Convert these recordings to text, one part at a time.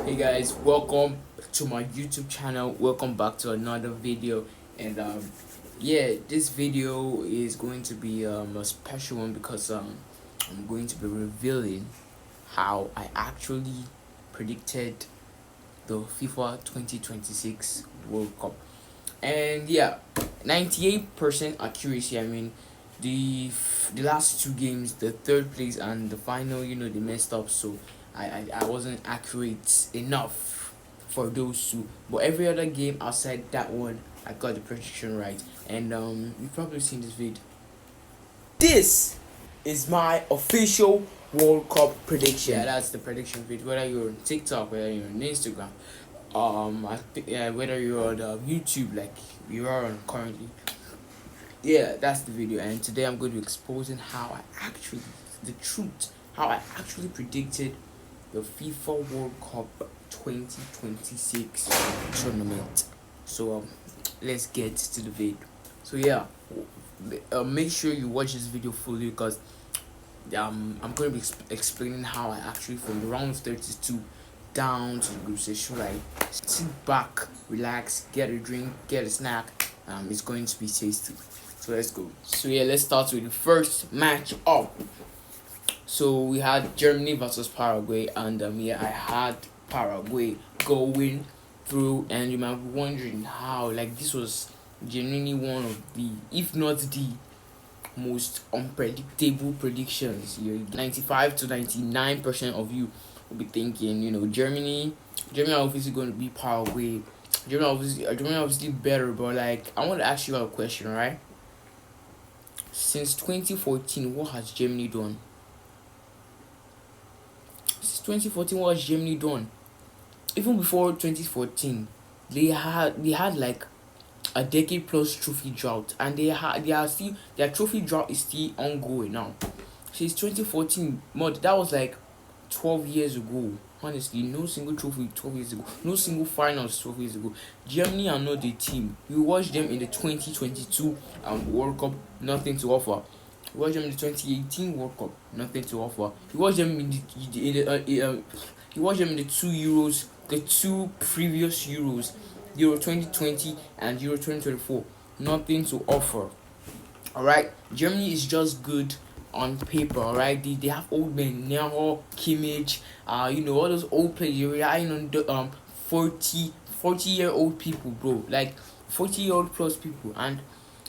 Hey guys, welcome to my YouTube channel. Welcome back to another video. And yeah, this video is going to be a special one because I'm going to be revealing how I actually predicted the FIFA 2026 World Cup. And yeah, 98% accuracy. I mean, the last two games, the third place and the final, they messed up, so I wasn't accurate enough for those two. But every other game outside that one, I got the prediction right. And you've probably seen this video. This is my official World Cup prediction. Yeah, that's the prediction video. Whether you're on TikTok, whether you're on Instagram, whether you're on YouTube, like you are on currently. Yeah, that's the video. And today I'm going to be exposing how the truth, how I actually predicted the FIFA World Cup 2026 tournament. So let's get to the video. So yeah, make sure you watch this video fully because I'm going to be explaining how I actually, from the round of 32 down to the group stage, should I sit back, relax, get a drink, get a snack. It's going to be tasty. So let's go. So yeah, let's start with the first match up. So we had Germany versus Paraguay, and yeah, I had Paraguay going through, and you might be wondering how, like, this was genuinely one of the, if not the most unpredictable predictions. 95 to 99% of you will be thinking, Germany are obviously going to be Paraguay. Germany obviously better, but like, I want to ask you a question, right? Since 2014, what has Germany done? Since 2014, what has Germany done? Even before 2014, they had like a decade plus trophy drought, and their trophy drought is still ongoing now. Since 2014, that was like 12 years ago. Honestly, no single trophy 12 years ago, no single finals 12 years ago. Germany are not the team. We watched them in the 2022 World Cup, nothing to offer. We watched them in the 2018 World Cup, nothing to offer. We watched them you watched them in the the two previous Euros, Euro 2020 and Euro 2024, nothing to offer. Alright, Germany is just good on paper. Alright, they have old men, Neuer, Kimmich, all those old players. You're relying on the 40-year-old people, bro, like 40-year-old plus people, and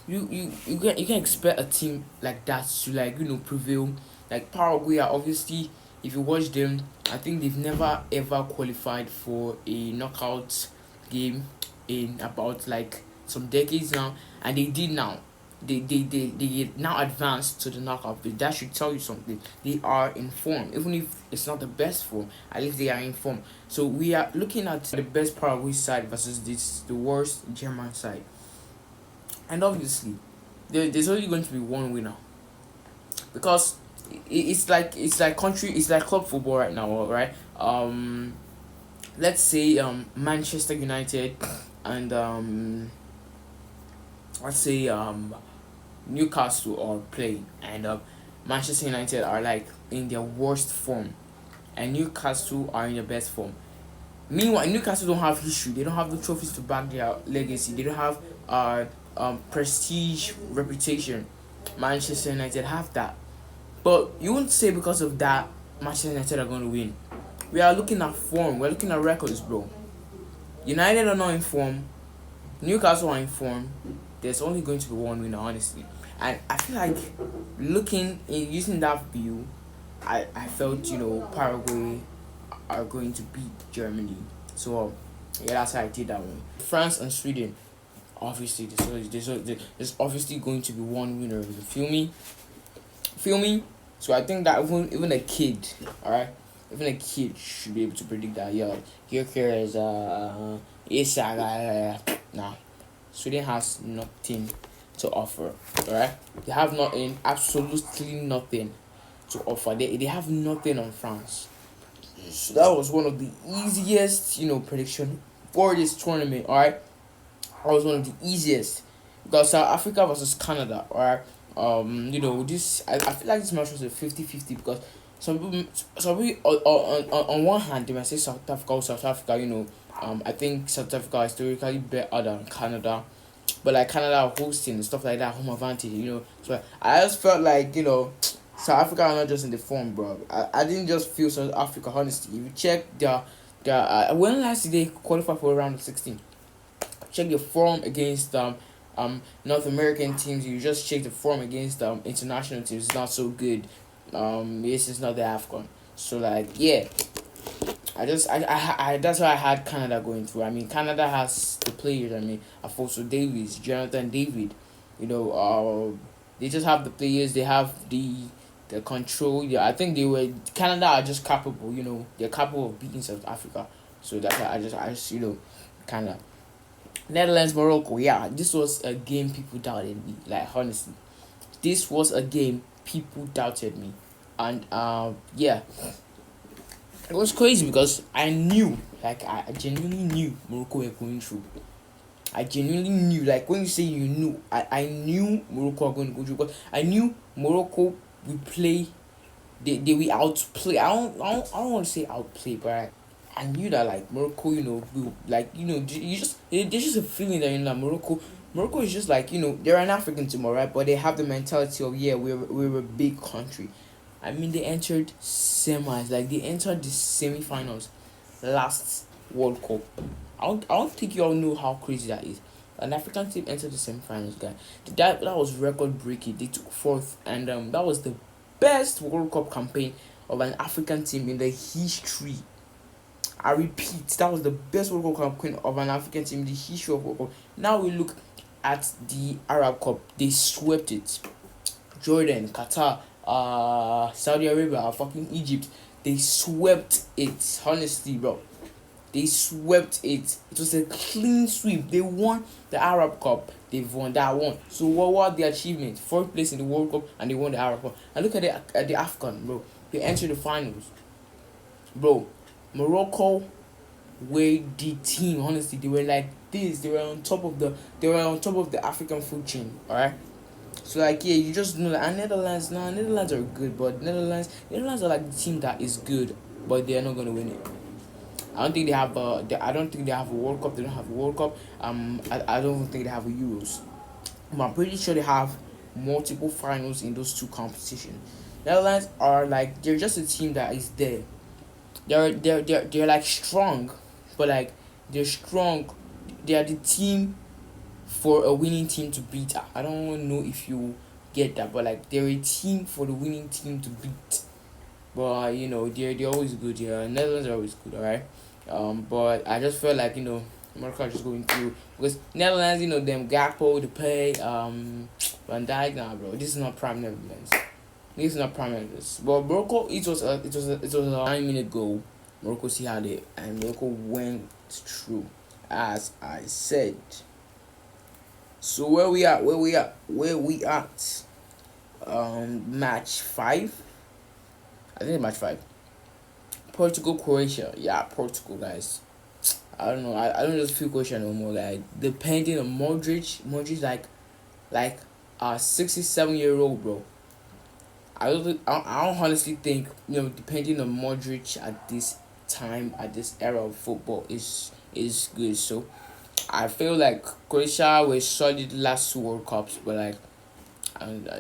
you can expect a team like that to, like, prevail. Like Paraguay are obviously, if you watch them, I think they've never ever qualified for a knockout game in about like some decades now, and they did now. They now advanced to the knockout. But that should tell you something. They are in form, even if it's not the best form. At least they are in form. So we are looking at the best Paraguay side versus the worst German side, and obviously there's only going to be one winner, because it's like club football right now, right? Let's say Manchester United and let's say Newcastle are playing, and Manchester United are like in their worst form, and Newcastle are in their best form. Meanwhile, Newcastle don't have history. They don't have the trophies to back their legacy. They don't have prestige, reputation. Manchester United have that, but you won't say because of that Manchester United are going to win. We are looking at form. We're looking at records, bro. United are not in form. Newcastle are in form. There's only going to be one winner, honestly. And I feel like using that view, I felt, Paraguay are going to beat Germany. So yeah, that's how I did that one. France and Sweden, obviously there's obviously going to be one winner. You feel me? So I think that even a kid, alright, even a kid should be able to predict that. Yeah, here is nah. Sweden has nothing to offer. Alright, they have nothing, absolutely nothing to offer. They have nothing on France. So that was one of the easiest, prediction for this tournament. Alright, that was one of the easiest, because South Africa versus Canada. Alright, this I feel like this match was a 50-50, because some people, some people on one hand they might say South Africa or South Africa, I think South Africa is historically better than Canada, but like Canada hosting and stuff like that, home advantage, So I just felt like, South Africa are not just in the form, bro. I didn't just feel South Africa, honestly. If you check their when last did they qualify for round of 16? Check the form against North American teams. You just check the form against international teams. It's not so good. Yes, it's not the AFCON. So like, yeah, I that's why I had Canada going through. I mean, Canada has the players. I mean, Afonso Davies, Jonathan David. They just have the players. They have the control. Yeah, I think Canada are just capable. They're capable of beating South Africa. So that's why I just Canada. Netherlands, Morocco. Yeah, this was a game people doubted me. Like, honestly, this was a game people doubted me, and yeah, it was crazy because I knew, like, I genuinely knew Morocco were going through. I genuinely knew, like, when you say you knew, I knew Morocco were going to go through, because I knew Morocco would play. They will outplay. I don't want to say outplay, but I knew that, like, Morocco, will, like, there's just a feeling that, Morocco is just like, they're an African team, right? But they have the mentality of, yeah, we're a big country. I mean, they entered semis, like they entered the semi-finals last World Cup. I don't think you all know how crazy that is. An African team entered the semi-finals, guy. That was record breaking. They took fourth, and that was the best World Cup campaign of an African team in the history. I repeat, that was the best World Cup campaign of an African team in the history of World Cup. Now we look at the Arab Cup. They swept it. Jordan, Qatar, Saudi Arabia, fucking Egypt. They swept it. Honestly, bro. They swept it. It was a clean sweep. They won the Arab Cup. They've won that one. So what was the achievement? Fourth place in the World Cup, and they won the Arab Cup. And look at the AFCON, bro. They entered the finals. Bro, Morocco were the team. Honestly, they were like this. They were on top of the African food chain. Alright. So like, yeah, you just know that. And Netherlands are good, but Netherlands are like the team that is good, but they are not gonna win it. I don't think they have I don't think they have a World Cup. They don't have a World Cup. I don't think they have a Euros. But I'm pretty sure they have multiple finals in those two competitions. Netherlands are like, they're just a team that is there. They're like strong, but like, they're strong. They are the team for a winning team to beat. I don't know if you get that, but like, they're a team for the winning team to beat. But they're always good. Yeah, Netherlands are always good. Alright. But I just felt like, America is just going through, because Netherlands, them Gakpo, the pay, Van Dijk. Nah, bro, this is not prime Netherlands. This is not prime Netherlands. But Morocco, it was a 9-minute goal. Morocco see how they, and Morocco went through, as I said. So where we at? Match 5. I think match 5. Portugal, Croatia. Yeah, Portugal, guys. I don't know. I don't just feel Croatia no more. Like, depending on Modric like a 67-year-old, bro. I don't honestly think, depending on Modric at this time, at this era of football, is good. So I feel like Croatia was solid last 2 World Cups, but like,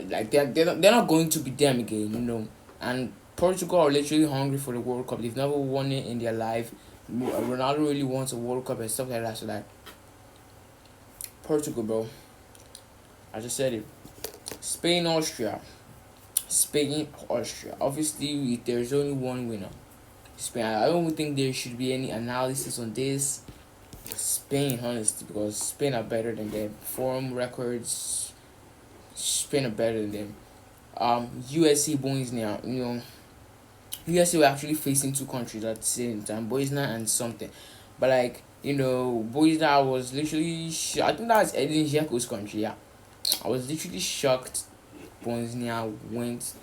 like they're not going to be them again, And Portugal are literally hungry for the World Cup. They've never won it in their life. Ronaldo really wants a World Cup and stuff like that. So like, Portugal, bro. I just said it. Spain, Austria. Obviously, there's only one winner. Spain. I don't think there should be any analysis on this. Spain, honestly, because Spain are better than them. Form records, Spain are better than them. USA, Bosnia, USA were actually facing two countries at the same time, Bosnia and something. But like, Bosnia was literally, I think that was Edin Dzeko's country, yeah. I was literally shocked Bosnia went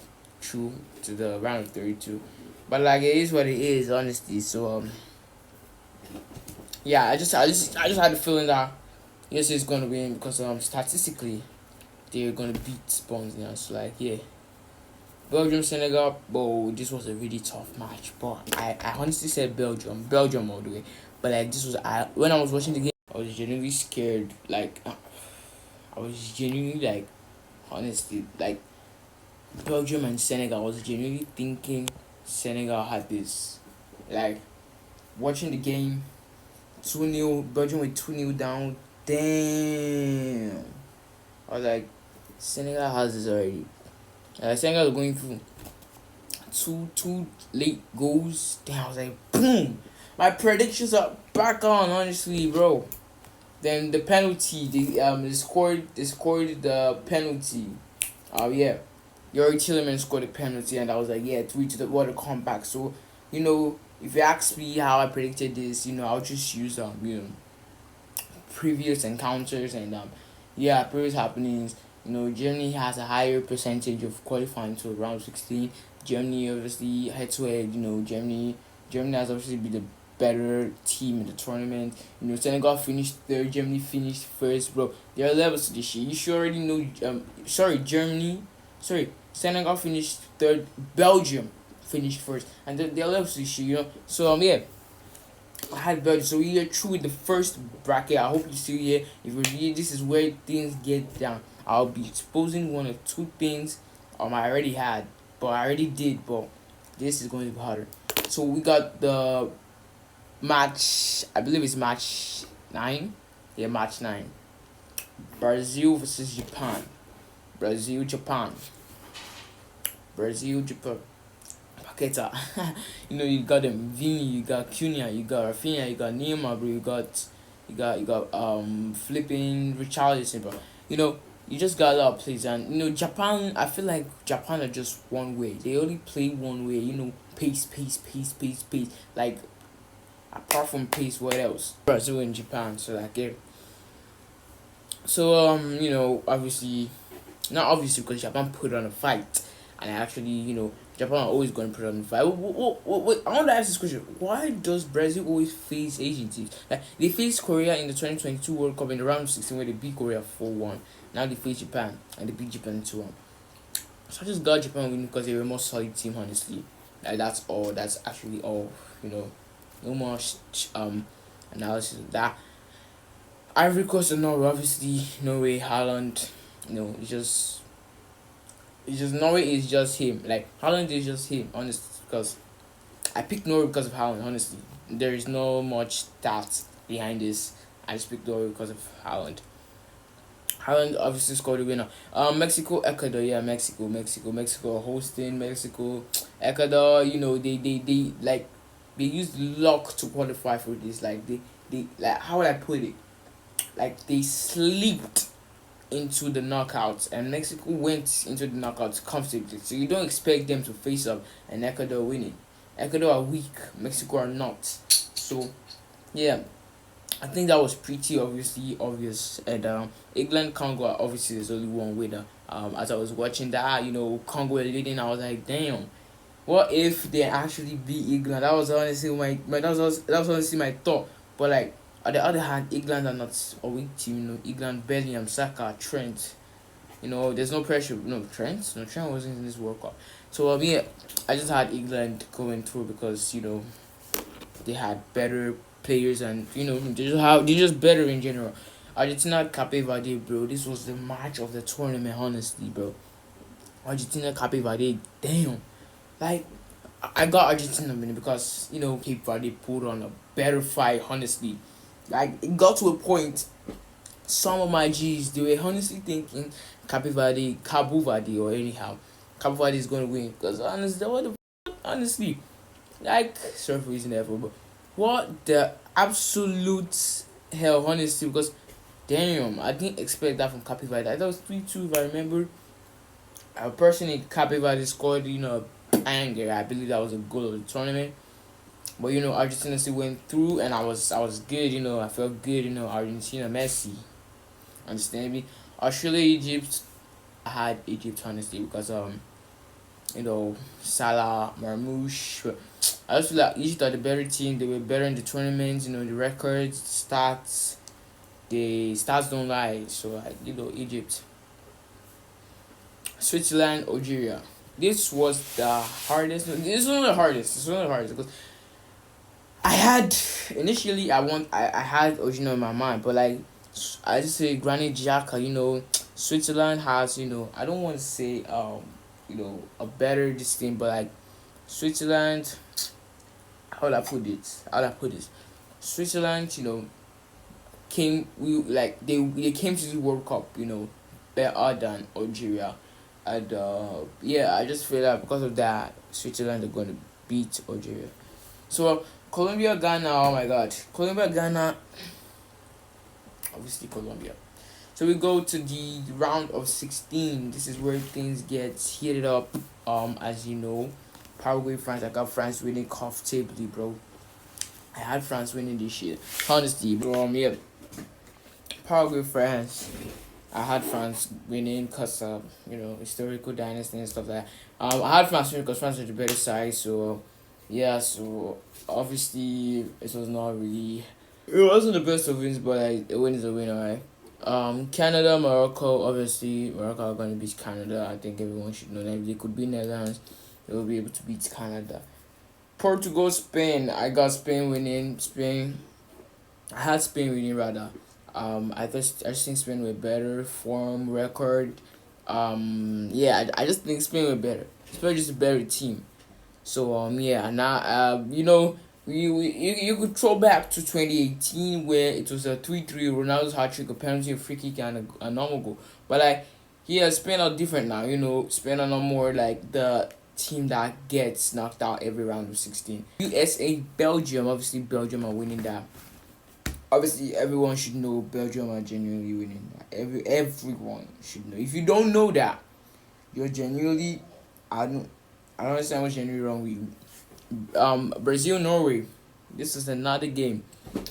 through to the round of 32. But like, it is what it is, honestly. So yeah, I just had the feeling that USA is gonna win, because statistically they're gonna beat Bosnia. So like, yeah. Belgium, Senegal. Oh, this was a really tough match, but I honestly said Belgium all the way. But like this was when I was watching the game, I was genuinely scared. Like I was genuinely like honestly like Belgium and Senegal. I was genuinely thinking Senegal had this. Like watching the game, 2-0 Belgium with 2-0 down. Damn. I was like, Senegal has this already. Senegal is going through two late goals. Damn, I was like, boom. My predictions are back on, honestly, bro. Then the penalty, they scored the penalty. Oh yeah, Yuri Tillerman scored a penalty, and I was like, yeah, 3 to the water comeback. So, if you ask me how I predicted this, I'll just use previous encounters and yeah, previous happenings. Germany has a higher percentage of qualifying to round 16. Germany obviously head to head. Germany has obviously been the better team in the tournament. Senegal finished third. Germany finished first, bro. There are levels to this shit. You should already know. Germany. Sorry, Senegal finished third. Belgium finished first, and there are levels to this shit. So yeah. I had Belgium, so we are through with the first bracket. I hope you still here. If you're here, this is where things get down. I'll be exposing one or two things I already had, but I already did, but this is going to be harder. So we got the match, I believe it's match 9. Yeah, match 9. Brazil versus Japan. Brazil, Japan. Brazil, Japan. Paqueta. You got them Vini, you got Cunha, you got Rafinha, you got Neymar, bro. You got flipping Richarlison, bro. You just got a lot of plays, and Japan. I feel like Japan are just one way. They only play one way. Pace, pace, pace, pace, pace. Like apart from pace, what else? Brazil and Japan. So like yeah. So obviously, not obviously because Japan put on a fight, and actually Japan are always going to put on a fight. Wait, I want to ask this question: why does Brazil always face Asian teams? Like they faced Korea in the 2022 World Cup in the round of 16 where they beat Korea 4-1. Now they face Japan and they beat Japan 2-1. So I just got Japan winning because they were a more solid team, honestly. Like that's all. That's actually all. No more analysis of that. Ivory Coast and Norway, obviously Norway, Haaland. It's just Norway is just him. Like Haaland is just him, honestly. Because I picked Norway because of Haaland. Honestly, there is no much stats behind this. I just picked Norway because of Haaland. Haaland obviously scored the winner. Mexico, Ecuador. Yeah, Mexico hosting Mexico, Ecuador. They used luck to qualify for this. They like how would I put it? Like they slipped into the knockouts, and Mexico went into the knockouts comfortably. So you don't expect them to face up and Ecuador winning. Ecuador are weak, Mexico are not. So yeah, I think that was pretty obvious. And England, Congo, obviously there's only one winner. As I was watching that, Congo were leading. I was like, damn. What if they actually beat England? That was honestly that was honestly my thought. But like on the other hand, England are not a weak team. England, Bellingham, Saka, Trent. There's no pressure. No Trent. No Trent wasn't in this World Cup. So yeah, I just had England going through because they had better players and they're just better in general. Argentina, Cape Verde, bro. This was the match of the tournament, honestly, bro. Argentina, Cape Verde, damn. Like I got Argentina winning because Cape Verde put on a better fight, honestly. Like it got to a point. Some of my G's they were honestly thinking Cabo Verde, or anyhow, Cabo Verde is gonna win because honestly, honestly, like sorry for using that, but what the absolute hell, honestly, because damn, I didn't expect that from Cape Verde. I thought it was 3-2 if I remember. A person in Cape Verde scored, anger. I believe that was a goal of the tournament. But Argentina still went through, and I was good. I felt good. Argentina, Messi, understand me. Australia, Egypt. I had Egypt honestly because Salah, Marmouche. I just feel like Egypt are the better team. They were better in the tournament. The records, stats. The stats don't lie. So Egypt. Switzerland, Algeria. this was the hardest. This is one of the hardest. This is one of the hardest because I had initially I had Ojino in my mind, but like I just say Granit Xhaka, Switzerland has, I don't want to say a better this thing, but like Switzerland, how would I put it? How would I put this? Switzerland, came we like they came to the World Cup, better than Algeria, and yeah, I just feel like because of that, Switzerland are going to beat Algeria. So Colombia, Ghana, oh my God, Colombia, Ghana, obviously Colombia. So we go to the round of 16. This is where things get heated up. As you know, Paraguay, France. I got France winning comfortably, bro. I had France winning this year. Honestly, bro. Yeah, Paraguay, France. I had France winning because historical dynasty and stuff like that. I had France winning because France was the better side. So yeah, so obviously it was not really. It wasn't the best of wins, but like, a win is a win, alright. Canada, Morocco. Obviously, Morocco are going to beat Canada. I think everyone should know that. If they could beat Netherlands, they will be able to beat Canada. Portugal, Spain. I got Spain winning. Spain. I had Spain winning rather. I just think Spain were better form record. Yeah, I just think Spain were better. Spain just a better team. So yeah, now you could throw back to 2018 where it was a 3-3 Ronaldo's hat trick, a penalty, a free kick, and a normal goal. But like, yeah, Spain are different now. Spain are not more like the team that gets knocked out every round of 16. USA, Belgium. Obviously, Belgium are winning that. Obviously, everyone should know Belgium are genuinely winning that. Everyone should know. If you don't know that, you're genuinely, I don't understand what's genuinely wrong with you. Brazil, Norway. This is another game.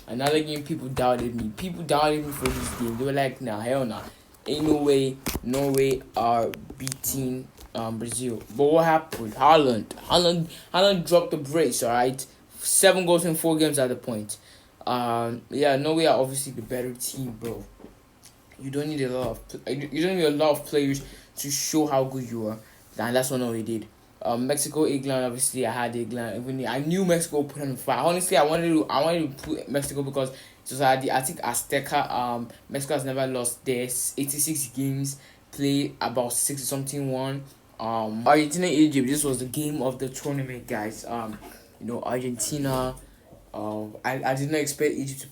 Another game people doubted me. People doubted me for this game. They were like, nah, hell nah. Ain't no way Norway are beating Brazil. But what happened? Haaland dropped the brace, alright? 7 goals in 4 games at the point. Yeah, Norway are obviously the better team, bro. You don't need a lot of players to show how good you are. And that's what Norway did. Mexico, England. Obviously, I had England. Even I knew Mexico would put on the fight. Honestly, I wanted to put Mexico because it was at I think Azteca. Mexico has never lost their 86 games, played about 60 something one. Argentina, Egypt. This was the game of the tournament, guys. Argentina. I did not expect Egypt to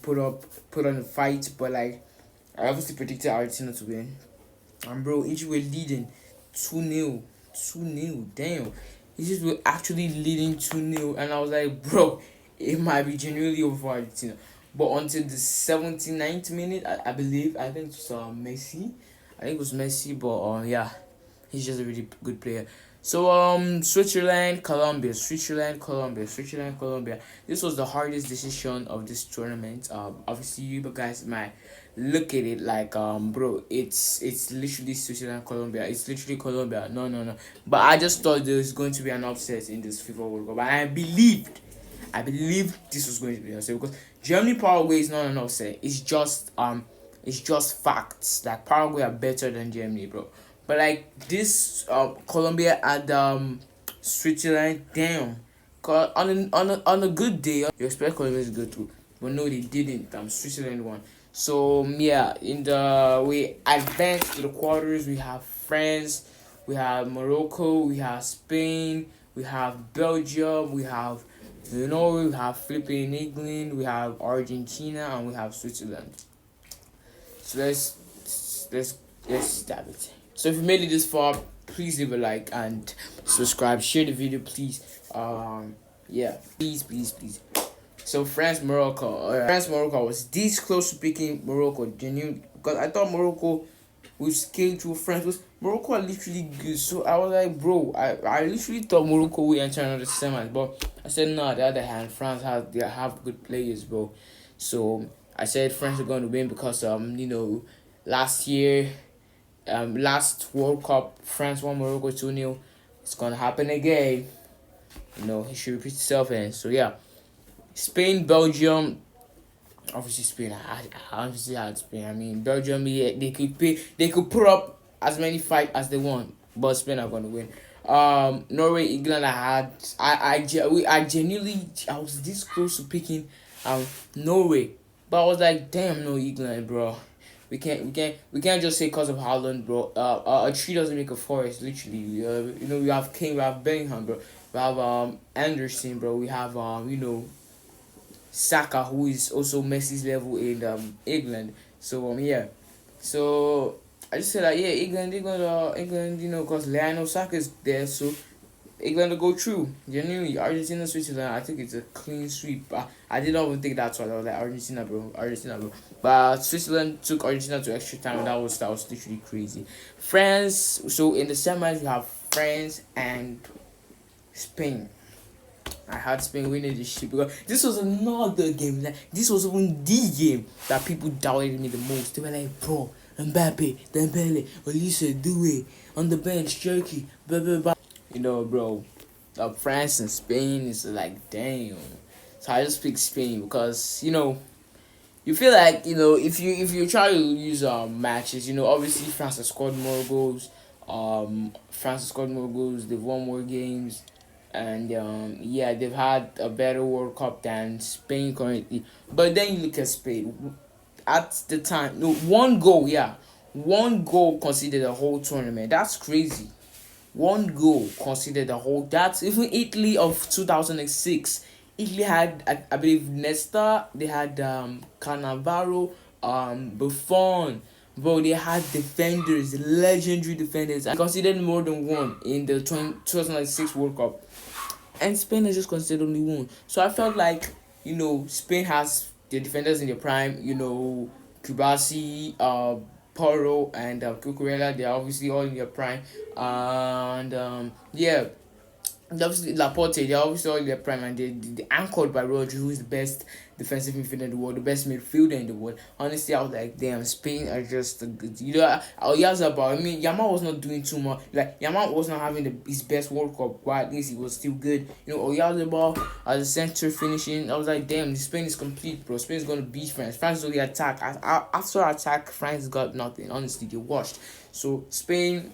put on a fight, but like I obviously predicted Argentina to win. And bro, Egypt were leading 2-0. 2-0, damn. Egypt were actually leading 2-0, and I was like, bro, it might be genuinely over for Argentina. But until the 79th minute, I believe, I think it was Messi. I think it was Messi, but yeah, he's just a really good player. So Switzerland, Colombia. This was the hardest decision of this tournament. Obviously you guys might look at it like bro, it's literally Switzerland, Colombia. It's literally Colombia. No. But I just thought there was going to be an upset in this FIFA World Cup, and I believed this was going to be an upset because Germany Paraguay is not an upset. It's just facts. Like Paraguay are better than Germany, bro. But like this Colombia and Switzerland, damn. Cause on a good day, you expect Colombia to go through, but no, they didn't. Switzerland won. So yeah, we advanced to the quarters. We have France, we have Morocco, we have Spain, we have Belgium, we have we have flipping England, we have Argentina, and we have Switzerland. So let's stab it. So if you made it this far, please leave a like and subscribe. Share the video, please. Yeah, please. So France, Morocco. I was this close to picking Morocco, genuinely, because I thought Morocco would scale through France. Was Morocco are literally good, so I was like, bro, I literally thought Morocco would enter another semis, but I said no. On the other hand, France have good players, bro. So I said France are going to win because last year. Last World Cup, France won Morocco 2-0. It's gonna happen again. He should repeat himself. And so yeah, Spain, Belgium. Obviously, Spain. I obviously had Spain. I mean, Belgium. Yeah, they could put up as many fights as they want, but Spain are gonna win. Norway, England. I genuinely, I was this close to picking Norway, but I was like, damn, no, England, bro. We can't just say because of Holland, bro. A tree doesn't make a forest, literally. We have Kane, we have Bellingham, bro. We have Anderson, bro. We have Saka, who is also Messi's level in England. So yeah, so I just said that, yeah, England, because Lionel Saka is there, so England will go through. Genuinely, Argentina, Switzerland, I think it's a clean sweep. I did not even think that's what I was like, Argentina, bro. But Switzerland took Argentina to extra time, and that was literally crazy. France. So in the semis, we have France and Spain. I had Spain winning this shit because this was another game. Like, this was even the game that people doubted me the most. They were like, bro, Mbappe, Dembele, Olise, Doué, on the bench, Turkey, blah blah blah. Bro, France and Spain is like, damn. So I just pick Spain because you feel like if you try to use matches, obviously France has scored more goals. They've won more games, and yeah, they've had a better World Cup than Spain currently. But then you look at Spain at the time. No, one goal conceded the whole tournament. That's crazy. One goal considered the whole. That's even Italy of 2006. Italy had, I believe, Nesta. They had Cannavaro, Buffon. Bro, they had defenders, legendary defenders. I considered more than one in the 2006 World Cup, and Spain has just considered only one. So I felt like Spain has the defenders in their prime. Kubasi, Poro, and Cucurella. They're obviously all in their prime, and yeah. Obviously, Laporte, they're obviously all in their prime, and they anchored by Rodri, who is the best defensive midfielder in the world, the best midfielder in the world. Honestly, I was like, damn, Spain are just a good. Oyarzabal, I mean, Yamal was not doing too much. Like, Yamal was not having his best World Cup, but at least he was still good. Oyarzabal as a center finishing, I was like, damn, Spain is complete, bro. Spain is going to beat France. France only attack. After attack, France got nothing. Honestly, they washed. So, Spain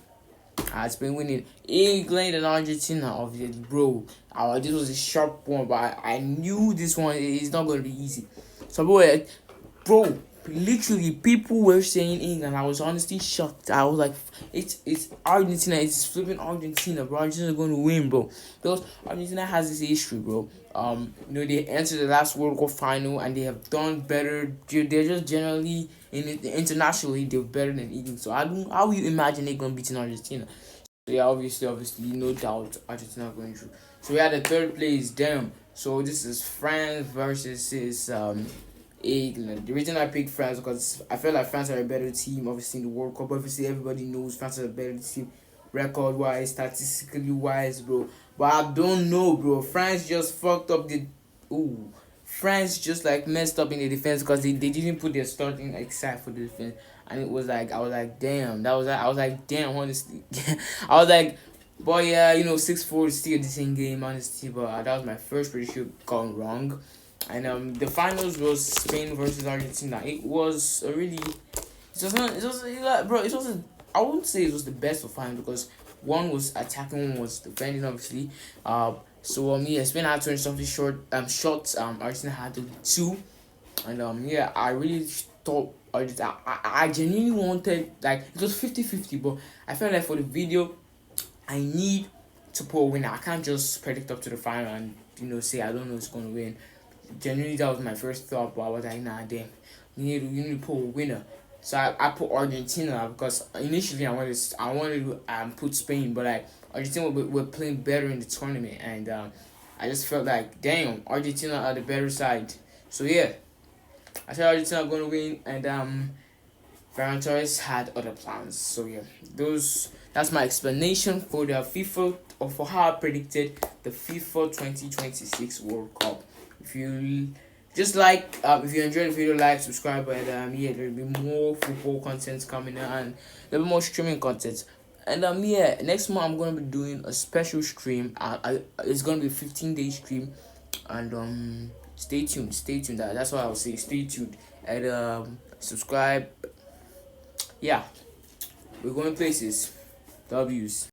has been winning. England and Argentina, obviously, bro. This was a sharp one, but I knew this one is not going to be easy. So, bro, literally, people were saying England. I was honestly shocked. I was like, it's Argentina. It's flipping Argentina, bro. Argentina's going to win, bro. Because Argentina has this history, bro. They entered the last World Cup final and they have done better. They're just generally internationally they're better than England. So how will you imagine England beating Argentina? So yeah, obviously, no doubt Argentina going through. So we had the third place. Damn. So this is France versus England. The reason I picked France because I felt like France are a better team. Obviously in the World Cup, obviously everybody knows France is a better team, record wise, statistically wise, bro. But I don't know, bro. France just fucked up the. Ooh, France just like messed up in the defense because they didn't put their starting side for the defense, and it was like I was like, damn. I was like, damn. Honestly, I was like, boy, yeah, 6-4 is still a decent game, honestly. But that was my first prediction gone wrong. And the finals was Spain versus Argentina. It was a really, bro. It wasn't. I wouldn't say it was the best of finals because one was attacking, one was defending, obviously. So yeah, Spain had 20 something shots. Argentina had 2, and yeah, I really thought Argentina. I genuinely wanted, like, it was 50-50, but I felt like for the video, I need to pull a winner. I can't just predict up to the final and say I don't know who's gonna win. Genuinely, that was my first thought, but I was like, nah, damn, you need to pull a winner. So I put Argentina because initially I wanted to put Spain, but like Argentina were playing better in the tournament, and I just felt like, damn, Argentina are the better side. So yeah, I said Argentina are gonna win, and Ferran Torres had other plans. So yeah, that's my explanation for the FIFA, or for how I predicted the FIFA 2026 World Cup. If you if you enjoyed the video, like, subscribe, and yeah, there'll be more football content coming out, and there'll be more streaming content. And yeah, next month I'm gonna be doing a special stream. It's gonna be a 15-day stream, and stay tuned. That's what I'll say. Stay tuned and subscribe. Yeah, we're going places. W's.